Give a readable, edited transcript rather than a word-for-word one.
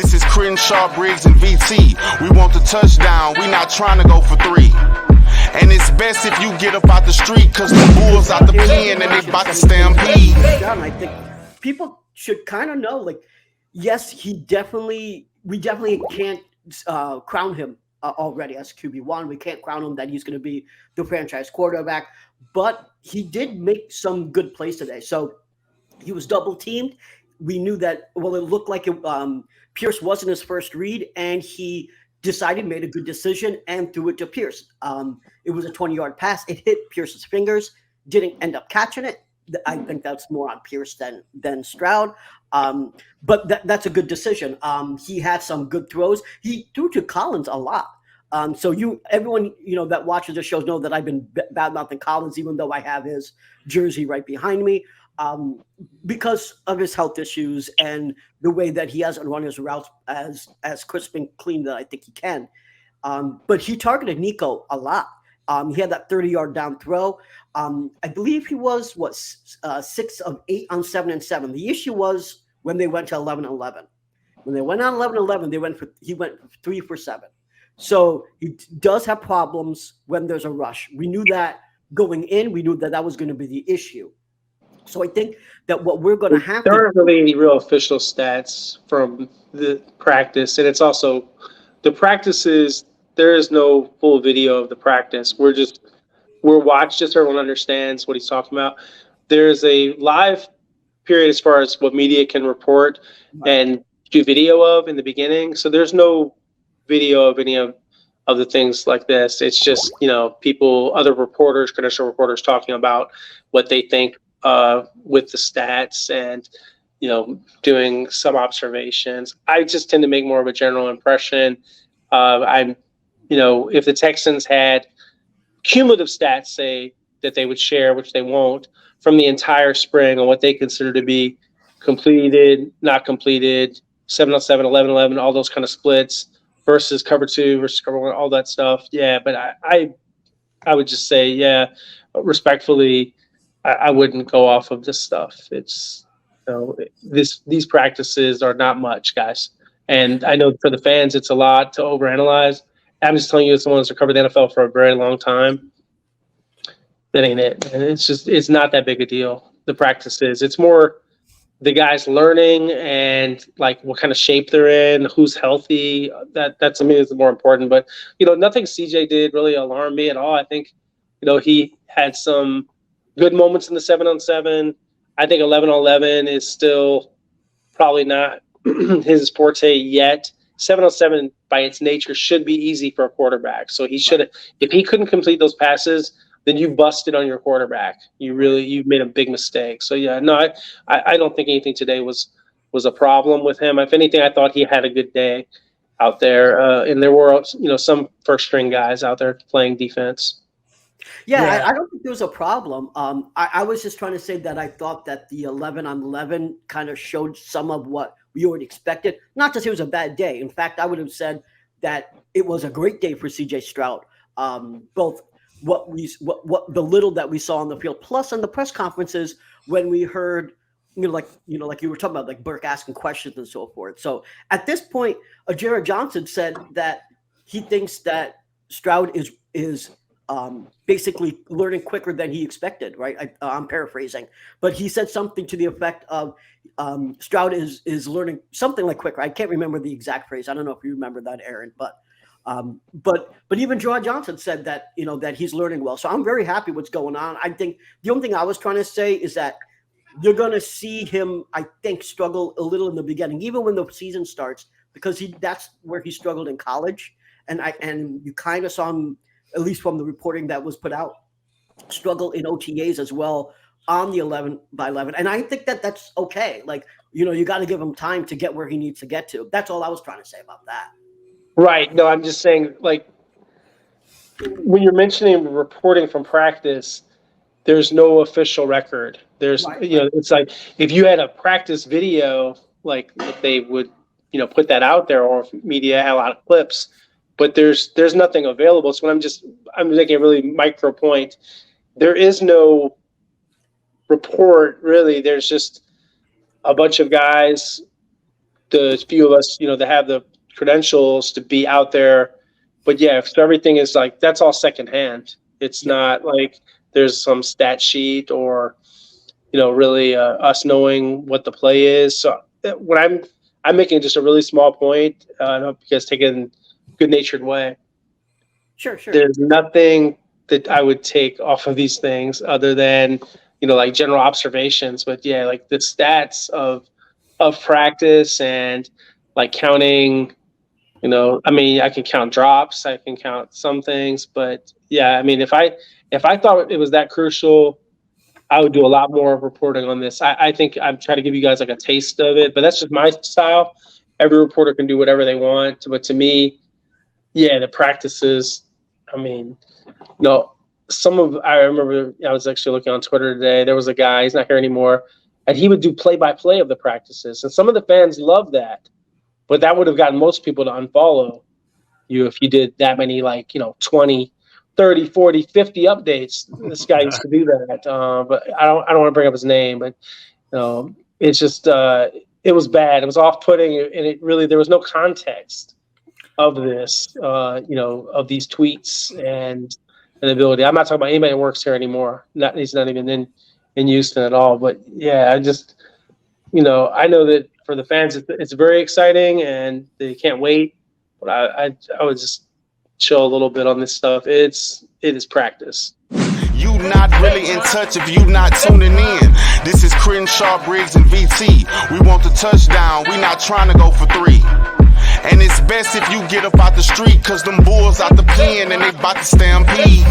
This is Crenshaw, Briggs, and VT. We want the touchdown. We not trying to go for 3. And it's best if you get up out the street, cause the Bulls out the pen and they about to stampede. I think people should kind of know, like, yes, we definitely can't crown him already as QB1. We can't crown him that he's going to be the franchise quarterback, but he did make some good plays today. So he was double teamed. We knew that, well, it looked like Pierce wasn't his first read, and he made a good decision and threw it to Pierce. It was a 20-yard pass. It hit Pierce's fingers, didn't end up catching it. I think that's more on Pierce than Stroud. But that's a good decision. He had some good throws. He threw to Collins a lot. So everyone that watches the shows know that I've been bad-mouthing Collins, even though I have his jersey right behind me, because of his health issues and the way that he hasn't run his routes as crisp and clean that I think he can. But he targeted Nico a lot. He had that 30-yard down throw. I believe he was 6 of 8 on 7 and 7. The issue was when they went to 11-11. When they went on 11-11, he went 3 for 7. So he does have problems when there's a rush. We knew that going in. We knew that was going to be the issue. So I think that what we're going to have there aren't really any real official stats from the practice, and it's also the practices. There is no full video of the practice. We're watched just so everyone understands what he's talking about. There's a live period as far as what media can report and do video of in the beginning. So there's no video of any of the things like this. It's just, people, other reporters, credential reporters talking about what they think with the stats and, doing some observations. I just tend to make more of a general impression. If the Texans had cumulative stats, say, that they would share, which they won't, from the entire spring on what they consider to be completed, not completed, 7-on-7, 11-11, all those kind of splits versus cover 2 versus cover 1, all that stuff. Yeah, but I would just say, respectfully, I wouldn't go off of this stuff. It's these practices are not much, guys. And I know for the fans, it's a lot to overanalyze. I'm just telling you, as someone who's covered the NFL for a very long time, that ain't it. And it's not that big a deal. The practices, it's more the guys learning and like what kind of shape they're in, who's healthy. That to me is more important. But nothing CJ did really alarmed me at all. I think he had some good moments in the 7-on-7. I think 11-on-11 is still probably not his forte yet. 7-on-7 by its nature should be easy for a quarterback. So he should have, if he couldn't complete those passes, then you busted on your quarterback. You made a big mistake. So I don't think anything today was a problem with him. If anything, I thought he had a good day out there. And there were some first string guys out there playing defense. Yeah. I don't think there was a problem. I was just trying to say that I thought that the 11-on-11 kind of showed some of what we already expected. Not to say it was a bad day. In fact, I would have said that it was a great day for CJ Stroud. Both what the little that we saw on the field, plus in the press conferences when we heard, like you were talking about, like Burke asking questions and so forth. So at this point, Jared Johnson said that he thinks that Stroud is basically learning quicker than he expected, right? I'm paraphrasing, but he said something to the effect of Stroud is learning something like quicker. I can't remember the exact phrase. I don't know if you remember that, Aaron, but even Jared Johnson said that, that he's learning well. So I'm very happy what's going on. I think the only thing I was trying to say is that you're going to see him, I think, struggle a little in the beginning, even when the season starts, because that's where he struggled in college. And you kind of saw him, at least from the reporting that was put out, struggle in OTAs as well on the 11-by-11. And I think that that's okay. Like, you got to give him time to get where he needs to get to. That's all I was trying to say about that. Right. No, I'm just saying, like, when you're mentioning reporting from practice, there's no official record. There's, it's like if you had a practice video, like if they would, put that out there, or if media had a lot of clips, but there's nothing available. So I'm making a really micro point. There is no report really. There's just a bunch of guys the few of us, that have the credentials to be out there. But yeah, if everything is like, that's all secondhand. It's not like there's some stat sheet or, really us knowing what the play is. So when I'm making just a really small point, I hope you guys take it in a good-natured way. Sure. There's nothing that I would take off of these things other than, like general observations. But yeah, like the stats of practice and like counting, I can count drops, I can count some things, but yeah, I mean, if I thought it was that crucial, I would do a lot more reporting on this. I think I'm trying to give you guys like a taste of it, but that's just my style. Every reporter can do whatever they want, but to me, yeah, the practices, I mean, I remember I was actually looking on Twitter today. There was a guy, he's not here anymore, and he would do play-by-play of the practices. And some of the fans love that, but that would have gotten most people to unfollow you if you did that many, 20, 30, 40, 50 updates. This guy used to do that. But I don't want to bring up his name, but it's just, it was bad. It was off-putting, and it really, there was no context of this, of these tweets and ability. I'm not talking about anybody that works here anymore. He's not even in Houston at all. But yeah, I just, I know that for the fans, it's very exciting and they can't wait. But I would just chill a little bit on this stuff. It is practice. You not really in touch if you not tuning in. This is Crenshaw, Briggs, and VT. We want the touchdown. We not trying to go for 3. And it's best if you get up out the street, cause them bulls out the pen and they bout to stampede.